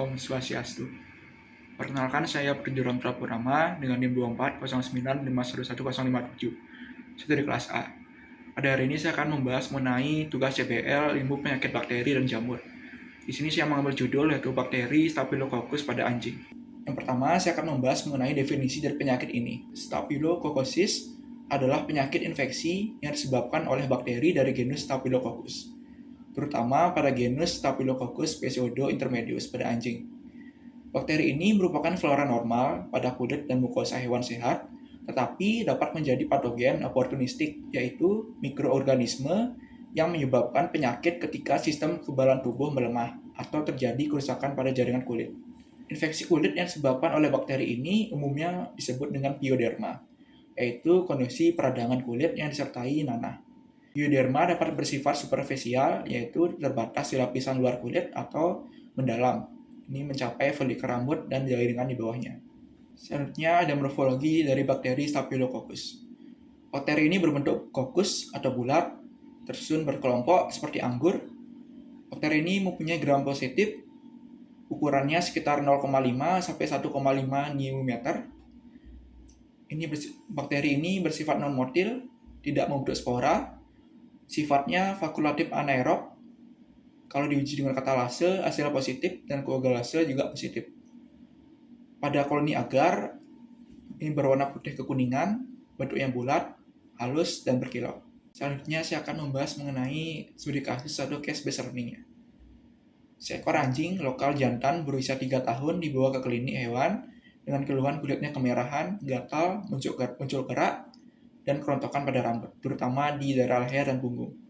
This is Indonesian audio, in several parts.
Om Swastiastu. Perkenalkan, saya Perjuron Prapurama dengan NIM 2409511057. Saya dari kelas A. Pada hari ini saya akan membahas mengenai tugas CBL, ilmu penyakit bakteri dan jamur. Di sini saya mengambil judul yaitu bakteri Staphylococcus pada anjing. Yang pertama, saya akan membahas mengenai definisi dari penyakit ini. Staphylococcus adalah penyakit infeksi yang disebabkan oleh bakteri dari genus Staphylococcus, terutama pada genus Staphylococcus pseudo-intermedius pada anjing. Bakteri ini merupakan flora normal pada kulit dan mukosa hewan sehat, tetapi dapat menjadi patogen oportunistik, yaitu mikroorganisme yang menyebabkan penyakit ketika sistem kekebalan tubuh melemah atau terjadi kerusakan pada jaringan kulit. Infeksi kulit yang disebabkan oleh bakteri ini umumnya disebut dengan pioderma, yaitu kondisi peradangan kulit yang disertai nanah. Pioderma dapat bersifat superficial, yaitu terbatas di lapisan luar kulit, atau mendalam. Ini mencapai folikel rambut dan jaringan di bawahnya. Selanjutnya ada morfologi dari bakteri Staphylococcus. Bakteri ini berbentuk kokus atau bulat, tersusun berkelompok seperti anggur. Bakteri ini mempunyai gram positif, ukurannya sekitar 0,5 sampai 1,5 μm. Bakteri ini bersifat non-motil, tidak membentuk spora, sifatnya fakultatif anaerob. Kalau diuji dengan katalase, hasil positif, dan koagulase juga positif. Pada koloni agar, ini berwarna putih kekuningan, bentuk yang bulat, halus, dan berkilau. Selanjutnya saya akan membahas mengenai studi kasus atau case-based learning-nya. Seekor anjing lokal jantan berusia 3 tahun dibawa ke klinik hewan dengan keluhan kulitnya kemerahan, gatal, muncul kerak, dan kerontokan pada rambut, terutama di daerah leher dan punggung.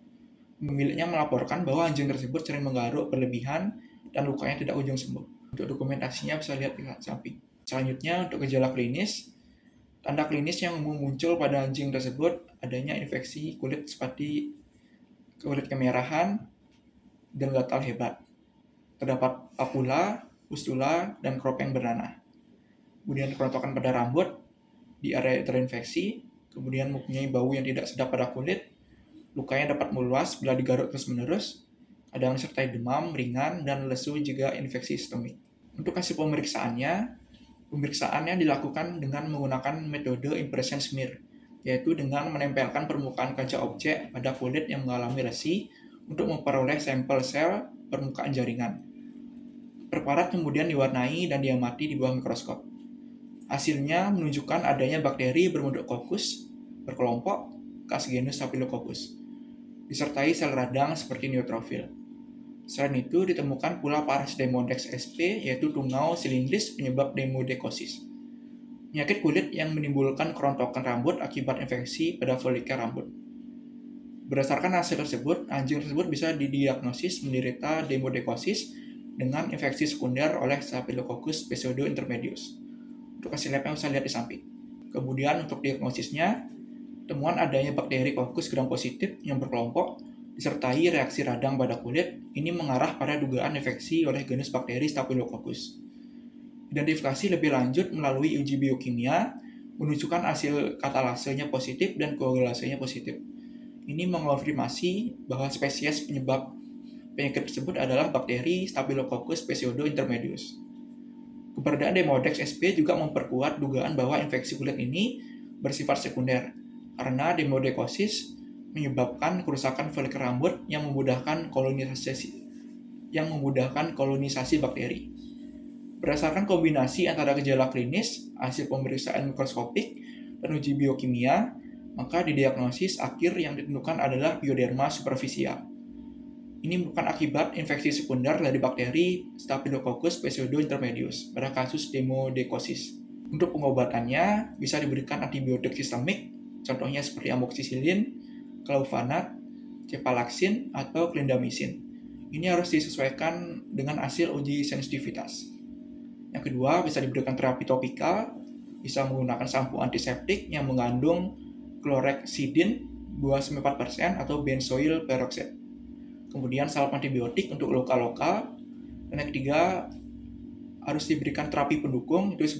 Pemiliknya melaporkan bahwa anjing tersebut sering menggaruk berlebihan dan lukanya tidak kunjung sembuh. Untuk dokumentasinya bisa lihat di samping. Selanjutnya untuk gejala klinis, tanda klinis yang umum muncul pada anjing tersebut adanya infeksi kulit seperti kulit kemerahan dan gatal hebat. Terdapat papula, pustula, dan kropeng bernanah. Kemudian kerontokan pada rambut di area terinfeksi, kemudian mempunyai bau yang tidak sedap pada kulit, lukanya dapat meluas bila digaruk terus-menerus, kadang disertai demam ringan dan lesu juga infeksi sistemik. Untuk hasil pemeriksaannya dilakukan dengan menggunakan metode impression smear, yaitu dengan menempelkan permukaan kaca objek pada kulit yang mengalami lesi untuk memperoleh sampel sel permukaan jaringan. Preparat kemudian diwarnai dan diamati di bawah mikroskop. Hasilnya menunjukkan adanya bakteri berbentuk kokus berkelompok khas genus Staphylococcus, disertai sel radang seperti neutrofil. Selain itu, ditemukan pula Paras Demodex sp, yaitu tungau silindris penyebab demodekosis, penyakit kulit yang menimbulkan kerontokan rambut akibat infeksi pada folikel rambut. Berdasarkan hasil tersebut, anjing tersebut bisa didiagnosis menderita demodekosis dengan infeksi sekunder oleh Staphylococcus pseudo-intermedius. Untuk hasil lab yang bisa lihat di samping. Kemudian untuk diagnosisnya, temuan adanya bakteri kokus gram positif yang berkelompok disertai reaksi radang pada kulit ini mengarah pada dugaan infeksi oleh genus bakteri Staphylococcus. Identifikasi lebih lanjut melalui uji biokimia menunjukkan hasil katalasenya positif dan koagulasenya positif. Ini mengonfirmasi bahwa spesies penyebab penyakit tersebut adalah bakteri Staphylococcus pseudo-intermedius. Keberadaan Demodex sp juga memperkuat dugaan bahwa infeksi kulit ini bersifat sekunder, karena demodekosis menyebabkan kerusakan folikel rambut yang memudahkan kolonisasi bakteri. Berdasarkan kombinasi antara gejala klinis, hasil pemeriksaan mikroskopik, dan uji biokimia, maka didiagnosis akhir yang ditentukan adalah pioderma superficial. Ini bukan akibat infeksi sekunder dari bakteri Staphylococcus pseudo-intermedius pada kasus demodekosis. Untuk pengobatannya bisa diberikan antibiotik sistemik, contohnya seperti amoxicillin, clavulanat, cefalexin, atau clindamycin. Ini harus disesuaikan dengan hasil uji sensitivitas. Yang kedua, bisa diberikan terapi topikal, bisa menggunakan sampo antiseptik yang mengandung chlorhexidine 2-4% atau benzoyl peroxide. Kemudian salep antibiotik untuk luka-lokal. Dan yang ketiga, harus diberikan terapi pendukung, itu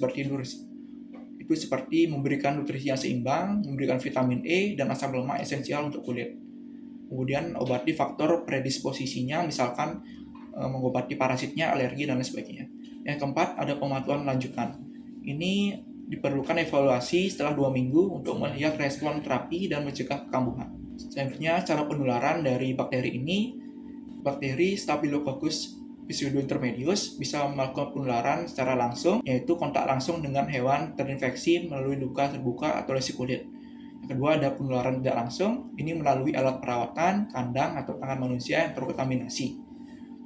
seperti memberikan nutrisi yang seimbang, memberikan vitamin E dan asam lemak esensial untuk kulit. Kemudian obati faktor predisposisinya, misalkan mengobati parasitnya, alergi, dan lain sebagainya. Yang keempat, ada pemantauan lanjutan. Ini diperlukan evaluasi setelah 2 minggu untuk melihat respon terapi dan mencegah kekambuhan. Selanjutnya, cara penularan dari bakteri ini, bakteri Staphylococcus pseudointermedius bisa melakukan penularan secara langsung, yaitu kontak langsung dengan hewan terinfeksi melalui luka terbuka atau lesi kulit. Yang kedua, ada penularan tidak langsung, ini melalui alat perawatan, kandang, atau tangan manusia yang terkontaminasi.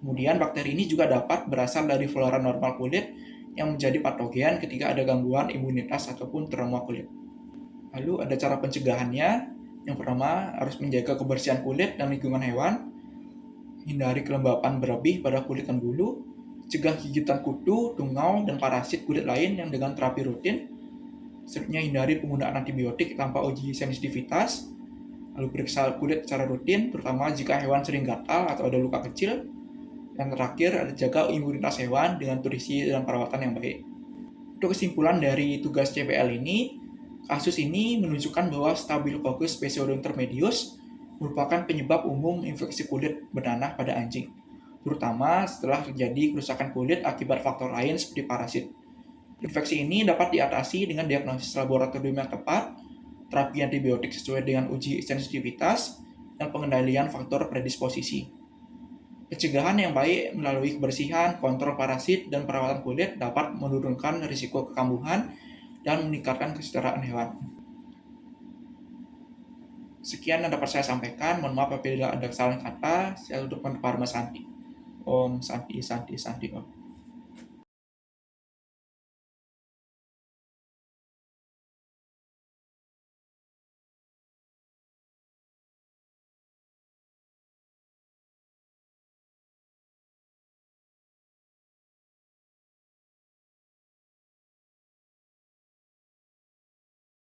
Kemudian bakteri ini juga dapat berasal dari flora normal kulit yang menjadi patogen ketika ada gangguan imunitas ataupun trauma kulit. Lalu ada cara pencegahannya. Yang pertama, harus menjaga kebersihan kulit dan lingkungan hewan, hindari kelembapan berlebih pada kulit dan bulu, cegah gigitan kutu, tungau, dan parasit kulit lain yang dengan terapi rutin. Selanjutnya, hindari penggunaan antibiotik tanpa uji sensitivitas, lalu periksa kulit secara rutin, terutama jika hewan sering gatal atau ada luka kecil. Yang terakhir, ada jaga imunitas hewan dengan nutrisi dan perawatan yang baik. Untuk kesimpulan dari tugas CPL ini, kasus ini menunjukkan bahwa Staphylococcus pseudointermedius merupakan penyebab umum infeksi kulit bernanah pada anjing, terutama setelah terjadi kerusakan kulit akibat faktor lain seperti parasit. Infeksi ini dapat diatasi dengan diagnosis laboratorium yang tepat, terapi antibiotik sesuai dengan uji sensitivitas, dan pengendalian faktor predisposisi. Pencegahan yang baik melalui kebersihan, kontrol parasit, dan perawatan kulit dapat menurunkan risiko kekambuhan dan meningkatkan kesejahteraan hewan. Sekian yang dapat saya sampaikan. Mohon maaf apabila ada kesalahan kata. Saya untuk Parma Santi. Om Santi Santi Santi Om.